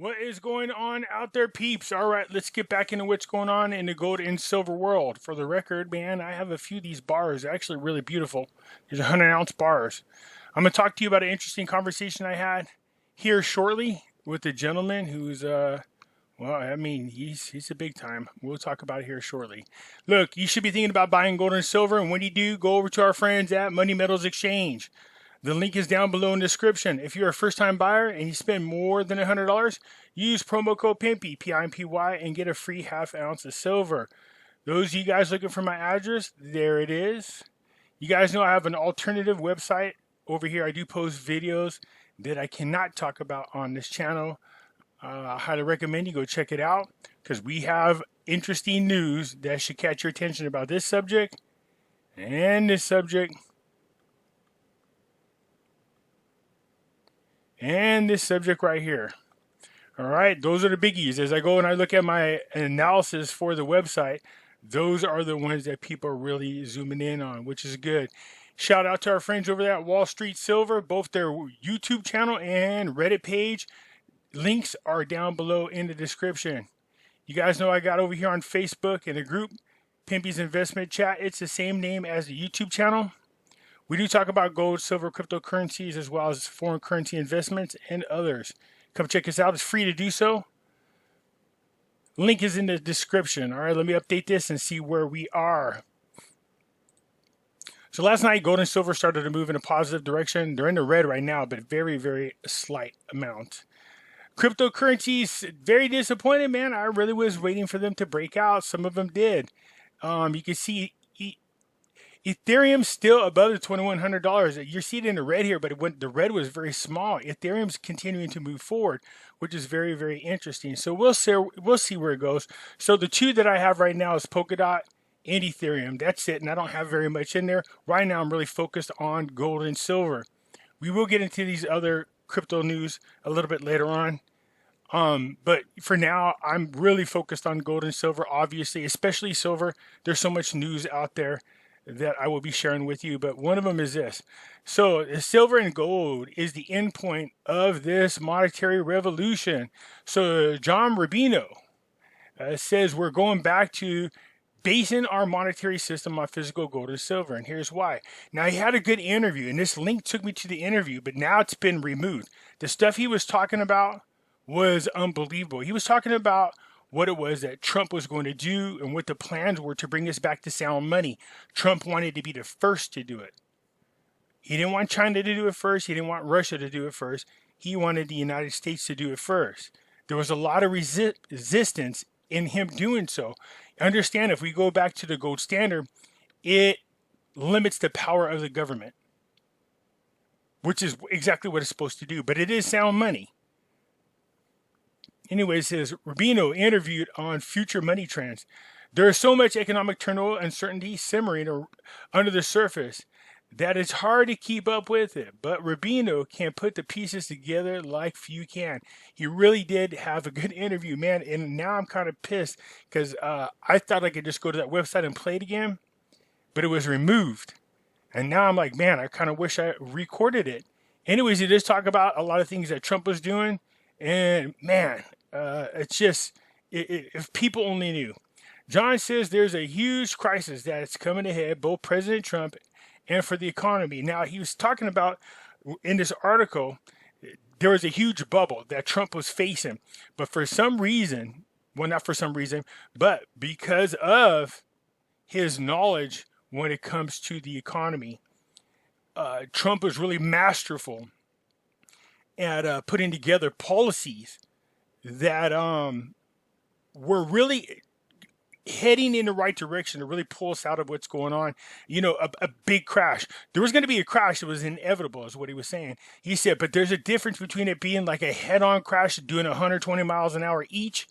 What is going on out there, peeps? All right, let's get back into what's going on in the gold and silver world. For the record, man, I have a few of these bars. They're actually really beautiful. These 100-ounce bars. I'm going to talk to you about an interesting conversation I had here shortly with a gentleman who's, well, I mean, he's a big time. We'll talk about it here shortly. Look, you should be thinking about buying gold and silver, and when you do, go over to our friends at Money Metals Exchange. The link is down below in the description. If you're a first-time buyer and you spend more than $100, use promo code Pimpy, P-I-M-P-Y, and get a free half ounce of silver. Those of you guys looking for my address, there it is. You guys know I have an alternative website over here. I do post videos that I cannot talk about on this channel. I highly recommend you go check it out because we have interesting news that should catch your attention about this subject and this subject. And this subject right here. All right, those are the biggies. As I go and I look at my analysis for the website, those are the ones that people are really zooming in on, which is good. Shout out to our friends over there at Wall Street Silver, both their YouTube channel and Reddit page. Links are down below in the description. You guys know I got over here on Facebook in the group, Pimpy's Investment Chat. It's the same name as the YouTube channel. We do talk about gold, silver, cryptocurrencies, as well as foreign currency investments and others. Come check us out. It's free to do so. Link is in the description. All right, let me update this and see where we are. So last night, gold and silver started to move in a positive direction. They're in the red right now, but very, very slight amount. Cryptocurrencies, very disappointed, man. I really was waiting for them to break out. Some of them did. You can see Ethereum's still above the $2,100. You see it in the red here, but the red was very small. Ethereum's continuing to move forward, which is very, very interesting. So we'll see where it goes. So the two that I have right now is Polkadot and Ethereum. That's it, and I don't have very much in there. Right now, I'm really focused on gold and silver. We will get into these other crypto news a little bit later on. But for now, I'm really focused on gold and silver, obviously, especially silver. There's so much news out there that I will be sharing with you, but one of them is this. So silver and gold is the end point of this monetary revolution. So John Rubino says we're going back to basing our monetary system on physical gold and silver, and here's why. Now, he had a good interview, and this link took me to the interview, but now it's been removed. The stuff he was talking about was unbelievable. He was talking about what it was that Trump was going to do and what the plans were to bring us back to sound money. Trump wanted to be the first to do it. He didn't want China to do it first. He didn't want Russia to do it first. He wanted the United States to do it first. There was a lot of resistance in him doing so. Understand, if we go back to the gold standard, it limits the power of the government, which is exactly what it's supposed to do. But it is sound money. Anyways, says Rubino interviewed on future money trends. There is so much economic turmoil and uncertainty simmering under the surface that it's hard to keep up with it. But Rubino can put the pieces together like few can. He really did have a good interview, man. And now I'm kind of pissed because I thought I could just go to that website and play it again, but it was removed. And now I'm like, man, I kind of wish I recorded it. Anyways, he does talk about a lot of things that Trump was doing. And man, it's just, if people only knew. John says there's a huge crisis that's coming ahead, both President Trump and for the economy. Now, he was talking about, in this article, there was a huge bubble that Trump was facing. But for some reason, well, not for some reason, but because of his knowledge when it comes to the economy, Trump was really masterful at putting together policies that were really heading in the right direction to really pull us out of what's going on. You know, a big crash. There was going to be a crash. It was inevitable, is what he was saying. He said, but there's a difference between it being like a head-on crash doing 120 miles an hour each,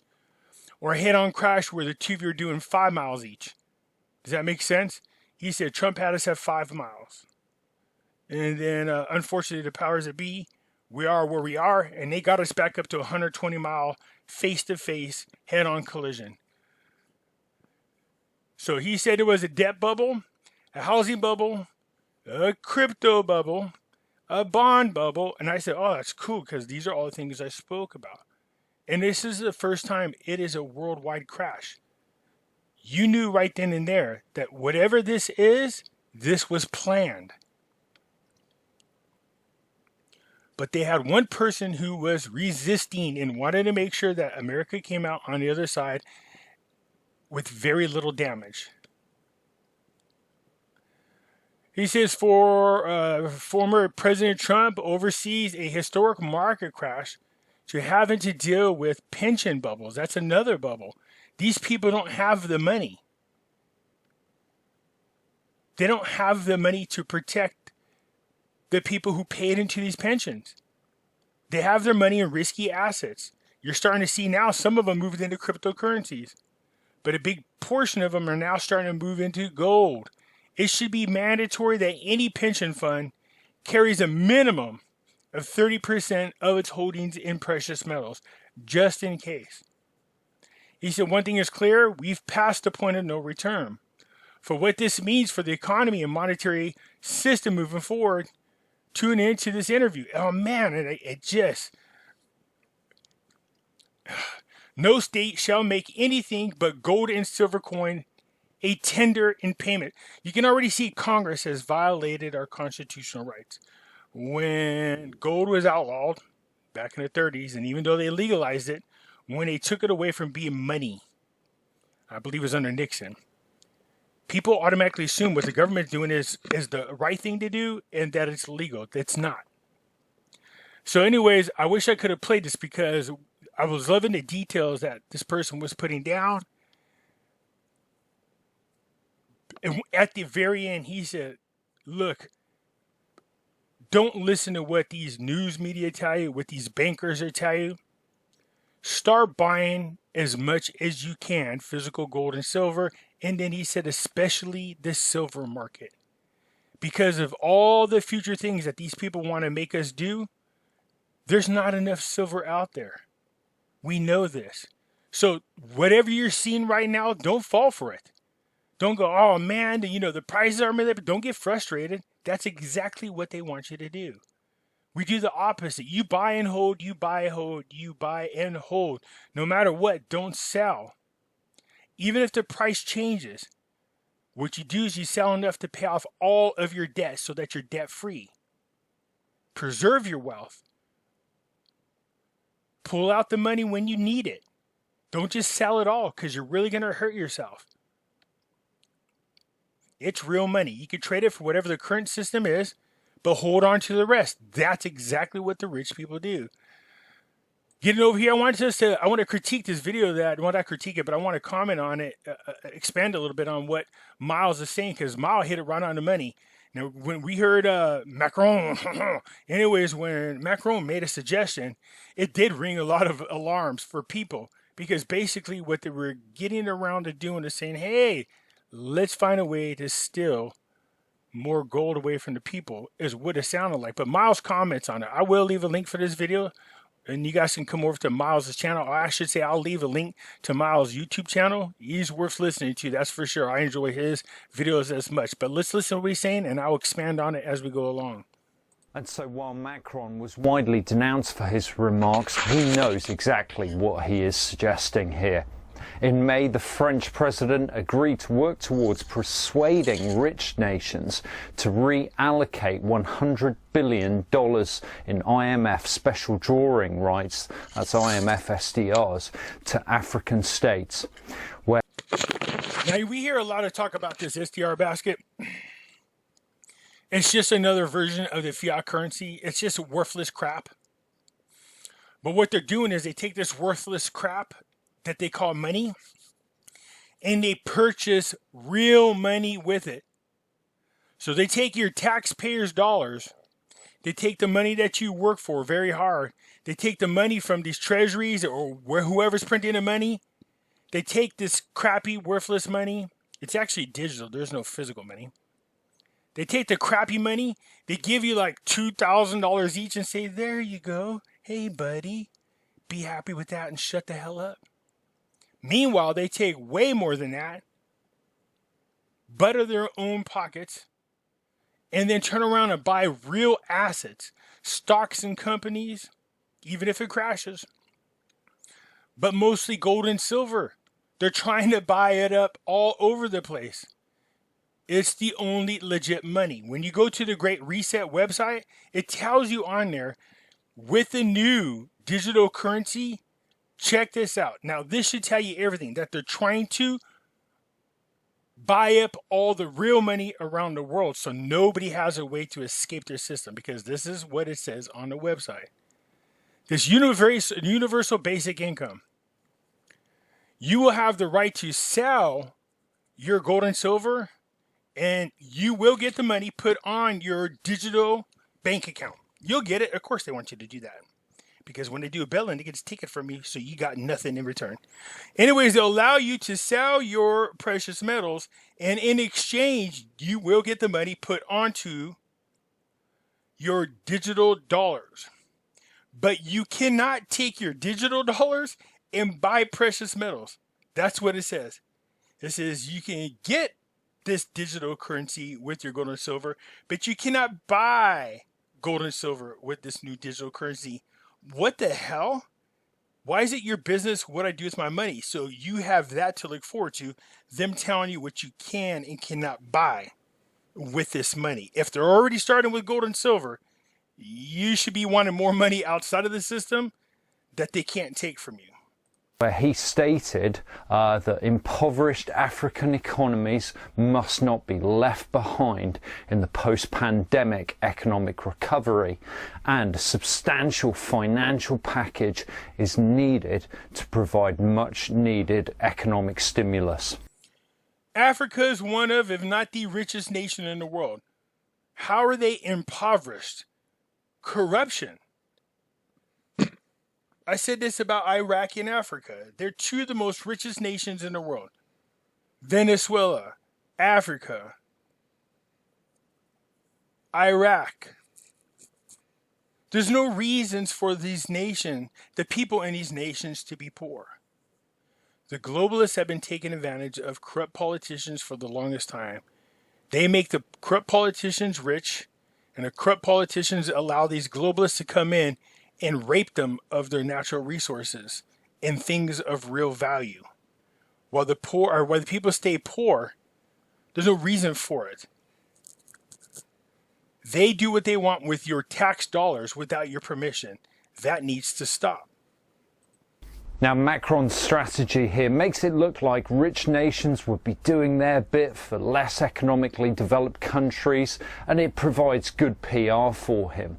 or a head-on crash where the two of you are doing 5 miles each. Does that make sense? He said Trump had us at 5 miles. And then, unfortunately, the powers that be, we are where we are, and they got us back up to 120-mile face-to-face head-on collision. So he said it was a debt bubble, a housing bubble, a crypto bubble, a bond bubble. And I said, oh, that's cool, because these are all the things I spoke about. And this is the first time it is a worldwide crash. You knew right then and there that whatever this is, this was planned. But they had one person who was resisting and wanted to make sure that America came out on the other side with very little damage. He says former President Trump oversees a historic market crash to having to deal with pension bubbles. That's another bubble. These people don't have the money. They don't have the money to protect the people who paid into these pensions. They have their money in risky assets. You're starting to see now some of them moved into cryptocurrencies. But a big portion of them are now starting to move into gold. It should be mandatory that any pension fund carries a minimum of 30% of its holdings in precious metals, just in case. He said one thing is clear, we've passed the point of no return. For what this means for the economy and monetary system moving forward, tune into this interview. Oh man, it just... No state shall make anything but gold and silver coin a tender in payment. You can already see Congress has violated our constitutional rights. When gold was outlawed back in the 30s, and even though they legalized it, when they took it away from being money, I believe it was under Nixon, people automatically assume what the government's doing is the right thing to do and that it's legal. It's not. So anyways, I wish I could have played this because I was loving the details that this person was putting down. And at the very end, he said, look, don't listen to what these news media tell you, what these bankers are telling you. Start buying as much as you can, physical gold and silver. And then he said, especially the silver market. Because of all the future things that these people want to make us do, there's not enough silver out there. We know this. So whatever you're seeing right now, don't fall for it. Don't go, oh man, the prices are manipulated. Don't get frustrated. That's exactly what they want you to do. We do the opposite. You buy and hold, you buy and hold, you buy and hold. No matter what, don't sell. Even if the price changes, what you do is you sell enough to pay off all of your debt so that you're debt free. Preserve your wealth. Pull out the money when you need it. Don't just sell it all because you're really going to hurt yourself. It's real money. You can trade it for whatever the current system is, but hold on to the rest. That's exactly what the rich people do. Getting over here, I want to critique this video I want to critique it, but I want to comment on it, expand a little bit on what Miles is saying, because Miles hit it right on the money. Now, when we heard Macron, when Macron made a suggestion, it did ring a lot of alarms for people, because basically what they were getting around to doing is saying, hey, let's find a way to steal more gold away from the people, is what it sounded like. But Miles comments on it. I will leave a link for this video, and you guys can come over to Miles' channel. Or I should say I'll leave a link to Miles' YouTube channel. He's worth listening to, that's for sure. I enjoy his videos as much. But let's listen to what he's saying, and I'll expand on it as we go along. And so while Macron was widely denounced for his remarks, he knows exactly what he is suggesting here. In May, the French president agreed to work towards persuading rich nations to reallocate $100 billion in IMF special drawing rights, that's IMF SDRs, to African states. Now, we hear a lot of talk about this SDR basket. It's just another version of the fiat currency. It's just worthless crap. But what they're doing is they take this worthless crap that they call money, and they purchase real money with it. So they take your taxpayers' dollars, they take the money that you work for very hard, they take the money from these treasuries or whoever's printing the money, they take this crappy, worthless money. It's actually digital, there's no physical money. They take the crappy money, they give you like $2,000 each and say, there you go, hey buddy, be happy with that and shut the hell up. Meanwhile, they take way more than that, butter their own pockets, and then turn around and buy real assets, stocks and companies, even if it crashes. but mostly gold and silver. They're trying to buy it up all over the place. It's the only legit money. When you go to the Great Reset website, it tells you on there, with the new digital currency, check this out. Now, this should tell you everything, that they're trying to buy up all the real money around the world so nobody has a way to escape their system, because this is what it says on the website. This universal basic income. You will have the right to sell your gold and silver, and you will get the money put on your digital bank account. You'll get it. Of course, they want you to do that, because when they do a billing, they get a ticket from you, so you got nothing in return. Anyways, they'll allow you to sell your precious metals, and in exchange, you will get the money put onto your digital dollars. But you cannot take your digital dollars and buy precious metals. That's what it says. It says you can get this digital currency with your gold and silver, but you cannot buy gold and silver with this new digital currency. What the hell? Why is it your business what I do with my money? So you have that to look forward to, them telling you what you can and cannot buy with this money. If they're already starting with gold and silver, you should be wanting more money outside of the system that they can't take from you. Where he stated that impoverished African economies must not be left behind in the post-pandemic economic recovery, and a substantial financial package is needed to provide much needed economic stimulus. Africa is one of, if not the richest nation in the world. How are they impoverished? Corruption. I said this about Iraq and Africa. They're two of the most richest nations in the world. Venezuela, Africa, Iraq. There's no reasons for these nations, the people in these nations, to be poor. The globalists have been taking advantage of corrupt politicians for the longest time. They make the corrupt politicians rich, and the corrupt politicians allow these globalists to come in and rape them of their natural resources and things of real value. While the people stay poor, there's no reason for it. They do what they want with your tax dollars without your permission. That needs to stop. Now, Macron's strategy here makes it look like rich nations would be doing their bit for less economically developed countries, and it provides good PR for him.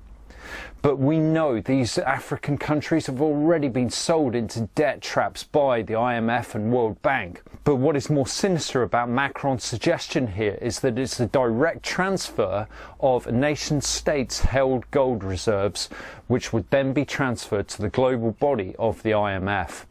But we know these African countries have already been sold into debt traps by the IMF and World Bank. But what is more sinister about Macron's suggestion here is that it's the direct transfer of a nation state's held gold reserves, which would then be transferred to the global body of the IMF.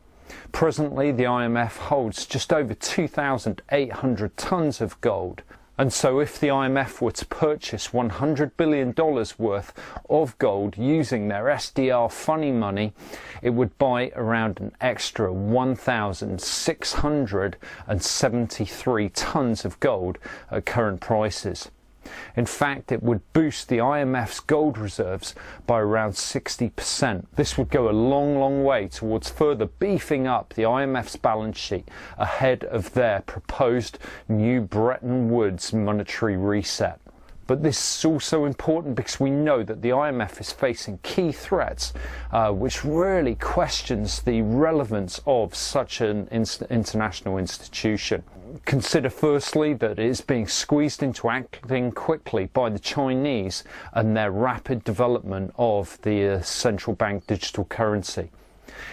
Presently, the IMF holds just over 2,800 tons of gold. And so if the IMF were to purchase $100 billion worth of gold using their SDR funny money, it would buy around an extra 1,673 tons of gold at current prices. In fact, it would boost the IMF's gold reserves by around 60%. This would go a long, long way towards further beefing up the IMF's balance sheet ahead of their proposed new Bretton Woods monetary reset. But this is also important because we know that the IMF is facing key threats, which really questions the relevance of such an international institution. Consider firstly that it is being squeezed into acting quickly by the Chinese and their rapid development of the central bank digital currency.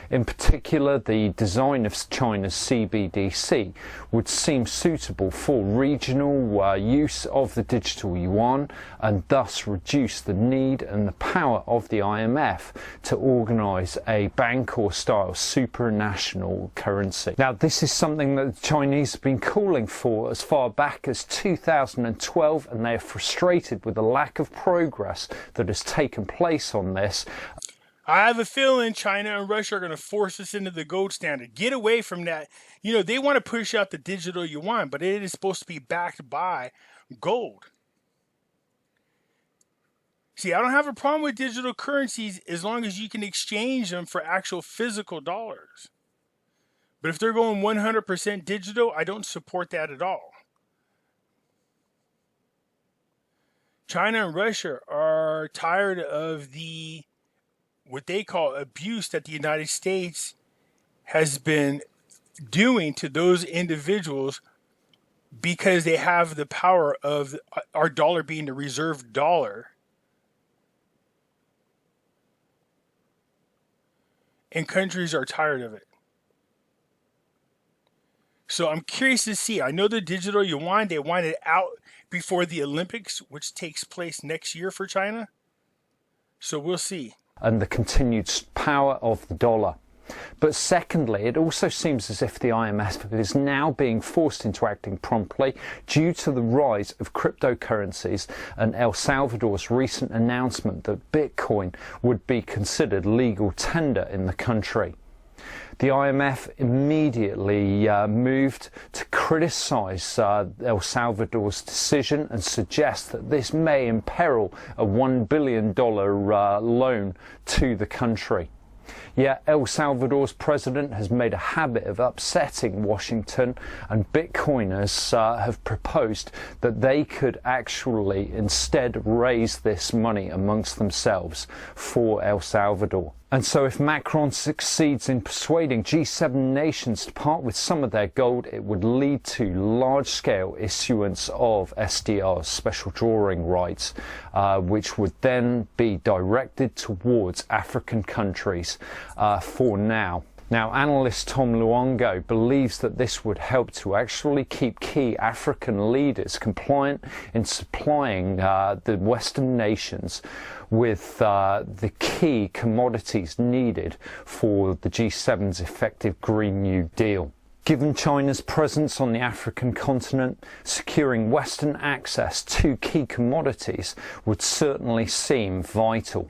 In particular, the design of China's CBDC would seem suitable for regional use of the digital yuan, and thus reduce the need and the power of the IMF to organise a Bangkok-style supranational currency. Now, this is something that the Chinese have been calling for as far back as 2012, and they are frustrated with the lack of progress that has taken place on this. I have a feeling China and Russia are going to force us into the gold standard. Get away from that. You know, they want to push out the digital yuan, but it is supposed to be backed by gold. See, I don't have a problem with digital currencies as long as you can exchange them for actual physical dollars. But if they're going 100% digital, I don't support that at all. China and Russia are tired of what they call abuse that the United States has been doing to those individuals because they have the power of our dollar being the reserve dollar. And countries are tired of it. So I'm curious to see. I know the digital yuan, they want it out before the Olympics, which takes place next year for China. So we'll see. And the continued power of the dollar. But secondly, it also seems as if the IMF is now being forced into acting promptly due to the rise of cryptocurrencies and El Salvador's recent announcement that Bitcoin would be considered legal tender in the country. The IMF immediately moved to criticise El Salvador's decision and suggest that this may imperil a $1 billion loan to the country. Yet El Salvador's president has made a habit of upsetting Washington, and Bitcoiners have proposed that they could actually instead raise this money amongst themselves for El Salvador. And so if Macron succeeds in persuading G7 nations to part with some of their gold, it would lead to large-scale issuance of SDRs, special drawing rights, which would then be directed towards African countries for now. Now, analyst Tom Luongo believes that this would help to actually keep key African leaders compliant in supplying the Western nations with the key commodities needed for the G7's effective Green New Deal. Given China's presence on the African continent, securing Western access to key commodities would certainly seem vital.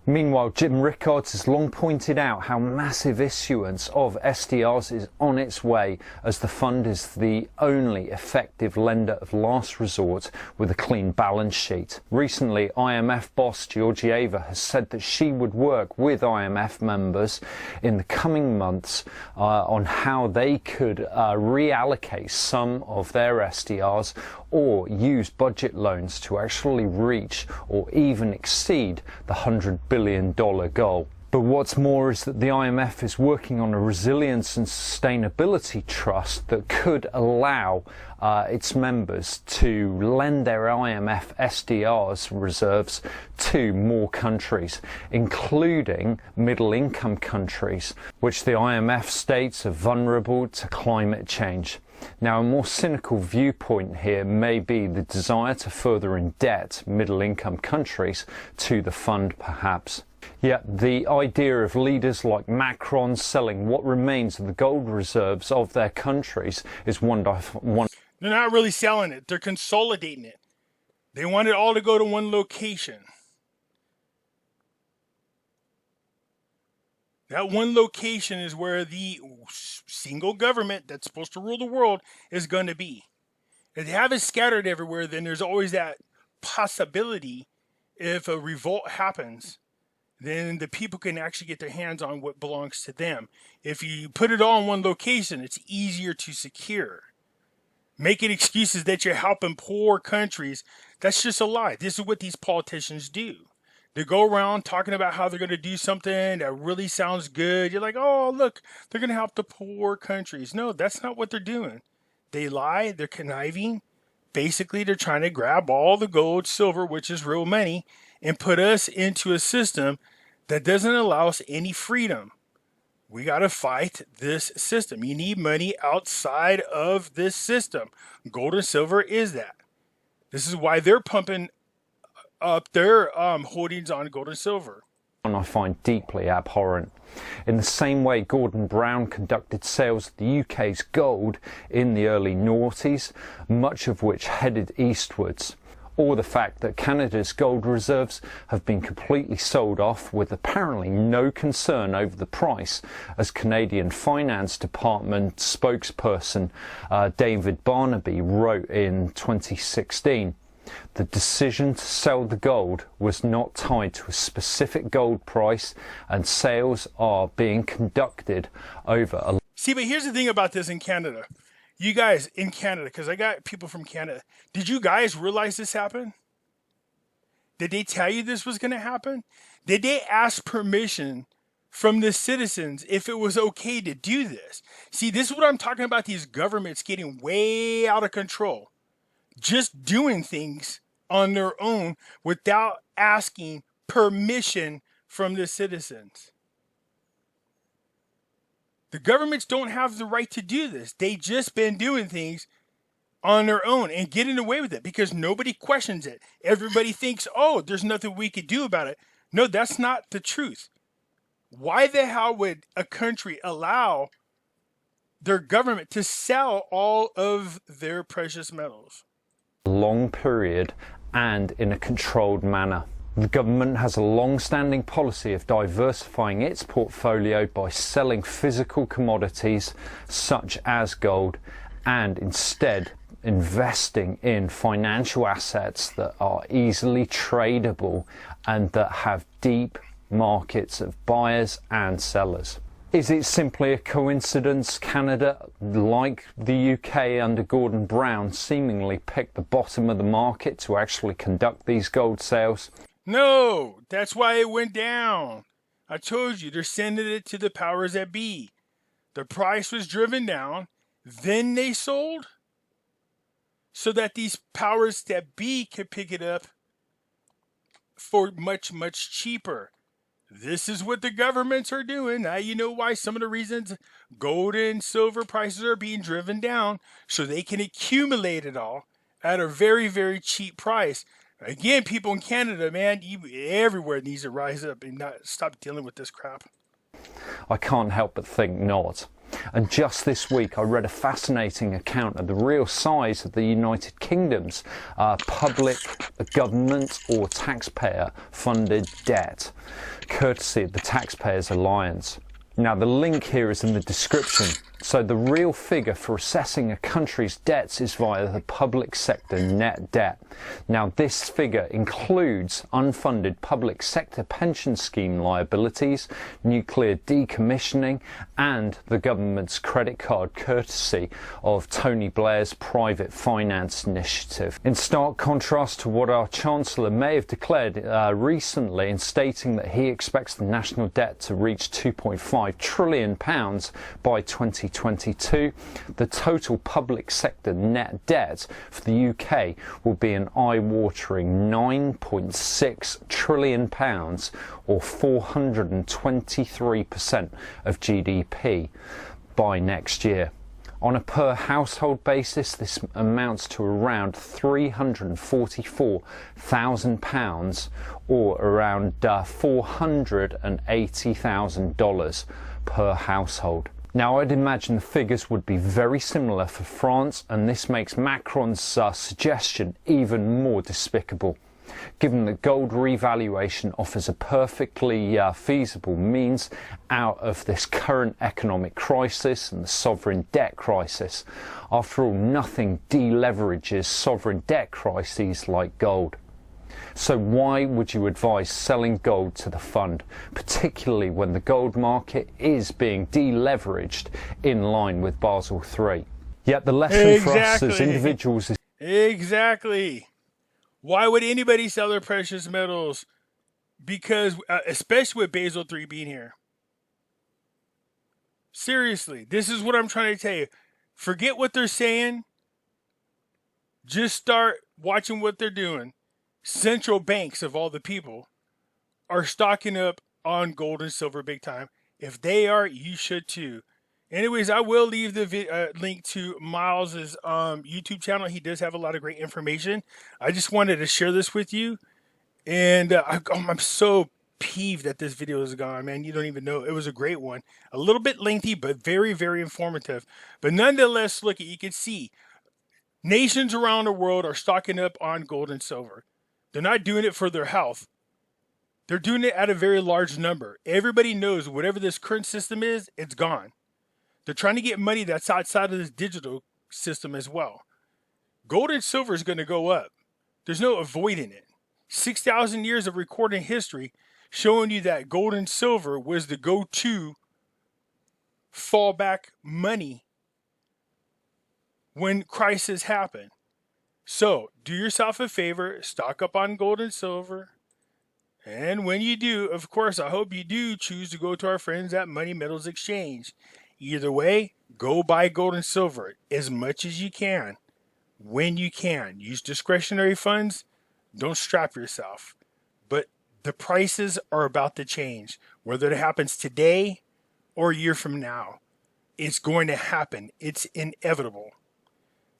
Meanwhile, Jim Rickards has long pointed out how massive issuance of SDRs is on its way, as the fund is the only effective lender of last resort with a clean balance sheet. Recently, IMF boss Georgieva has said that she would work with IMF members in the coming months on how they could reallocate some of their SDRs or use budget loans to actually reach or even exceed the $100 billion goal. But what's more is that the IMF is working on a resilience and sustainability trust that could allow its members to lend their IMF SDRs reserves to more countries, including middle-income countries, which the IMF states are vulnerable to climate change. Now, a more cynical viewpoint here may be the desire to further indebt middle-income countries to the fund, perhaps. Yet the idea of leaders like Macron selling what remains of the gold reserves of their countries is one. They're not really selling it. They're consolidating it. They want it all to go to one location. That one location is where the single government that's supposed to rule the world is going to be. If they have it scattered everywhere, then there's always that possibility if a revolt happens, then the people can actually get their hands on what belongs to them. If you put it all in one location, it's easier to secure. Making excuses that you're helping poor countries, that's just a lie. This is what these politicians do. They go around talking about how they're going to do something that really sounds good. You're like, oh, look, they're going to help the poor countries. No, that's not what they're doing. They lie. They're conniving. Basically, they're trying to grab all the gold, silver, which is real money, and put us into a system that doesn't allow us any freedom. We got to fight this system. You need money outside of this system. Gold and silver is that. This is why they're pumping up their holdings on gold and silver. And I find deeply abhorrent. In the same way Gordon Brown conducted sales of the UK's gold in the early noughties, much of which headed eastwards. Or the fact that Canada's gold reserves have been completely sold off with apparently no concern over the price, as Canadian Finance Department spokesperson David Barnaby wrote in 2016. The decision to sell the gold was not tied to a specific gold price, and sales are being conducted over a See, but here's the thing about this in Canada. You guys in Canada, because I got people from Canada. Did you guys realize this happened? Did they tell you this was going to happen? Did they ask permission from the citizens if it was okay to do this? See, this is what I'm talking about, these governments getting way out of control. Just doing things on their own without asking permission from the citizens. The governments don't have the right to do this. They just been doing things on their own and getting away with it because nobody questions it. Everybody thinks, oh, there's nothing we could do about it. No, that's not the truth. Why the hell would a country allow their government to sell all of their precious metals? Long period and in a controlled manner. The government has a long-standing policy of diversifying its portfolio by selling physical commodities such as gold and instead investing in financial assets that are easily tradable and that have deep markets of buyers and sellers. Is it simply a coincidence Canada, like the UK under Gordon Brown, seemingly picked the bottom of the market to actually conduct these gold sales? No, that's why it went down. I told you, they're sending it to the powers that be. The price was driven down, then they sold, so that these powers that be could pick it up for much, much cheaper. This is what the governments are doing. Now you know why some of the reasons gold and silver prices are being driven down, so they can accumulate it all at a very, very cheap price. Again, people in Canada, man, everywhere needs to rise up and not stop dealing with this crap. I can't help but think not. And just this week I read a fascinating account of the real size of the United Kingdom's public, government or taxpayer funded debt, courtesy of the Taxpayers Alliance. Now the link here is in the description. So the real figure for assessing a country's debts is via the public sector net debt. Now this figure includes unfunded public sector pension scheme liabilities, nuclear decommissioning and the government's credit card courtesy of Tony Blair's private finance initiative. In stark contrast to what our Chancellor may have declared recently in stating that he expects the national debt to reach £2.5 trillion by 2022, the total public sector net debt for the UK will be an eye-watering £9.6 trillion or 423% of GDP by next year. On a per household basis, this amounts to around £344,000 or around $480,000 per household. Now I'd imagine the figures would be very similar for France, and this makes Macron's suggestion even more despicable, given that gold revaluation offers a perfectly feasible means out of this current economic crisis and the sovereign debt crisis. After all, nothing deleverages sovereign debt crises like gold. So why would you advise selling gold to the fund, particularly when the gold market is being deleveraged in line with Basel III? Yet the lesson for us as individuals is... Exactly. Why would anybody sell their precious metals? Because, especially with Basel III being here. Seriously, this is what I'm trying to tell you. Forget what they're saying. Just start watching what they're doing. Central banks of all the people are stocking up on gold and silver big time. If they are, you should too. Anyways, I will leave the link to Miles's YouTube channel. He does have a lot of great information. I just wanted to share this with you. And I'm so peeved that this video is gone, man. You don't even know. It was a great one. A little bit lengthy, but very, very informative. But nonetheless, look, you can see nations around the world are stocking up on gold and silver. They're not doing it for their health. They're doing it at a very large number. Everybody knows whatever this current system is, it's gone. They're trying to get money that's outside of this digital system as well. Gold and silver is going to go up. There's no avoiding it. 6,000 years of recorded history showing you that gold and silver was the go-to fallback money when crises happen. So do yourself a favor, stock up on gold and silver. And when you do, of course, I hope you do choose to go to our friends at Money Metals Exchange. Either way, go buy gold and silver as much as you can, when you can. Use discretionary funds. Don't strap yourself. But the prices are about to change. Whether it happens today or a year from now, it's going to happen. It's inevitable.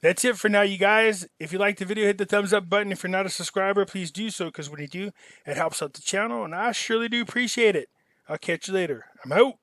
That's it for now, you guys. If you liked the video, hit the thumbs up button. If you're not a subscriber, please do so, because when you do, it helps out the channel, and I surely do appreciate it. I'll catch you later. I'm out.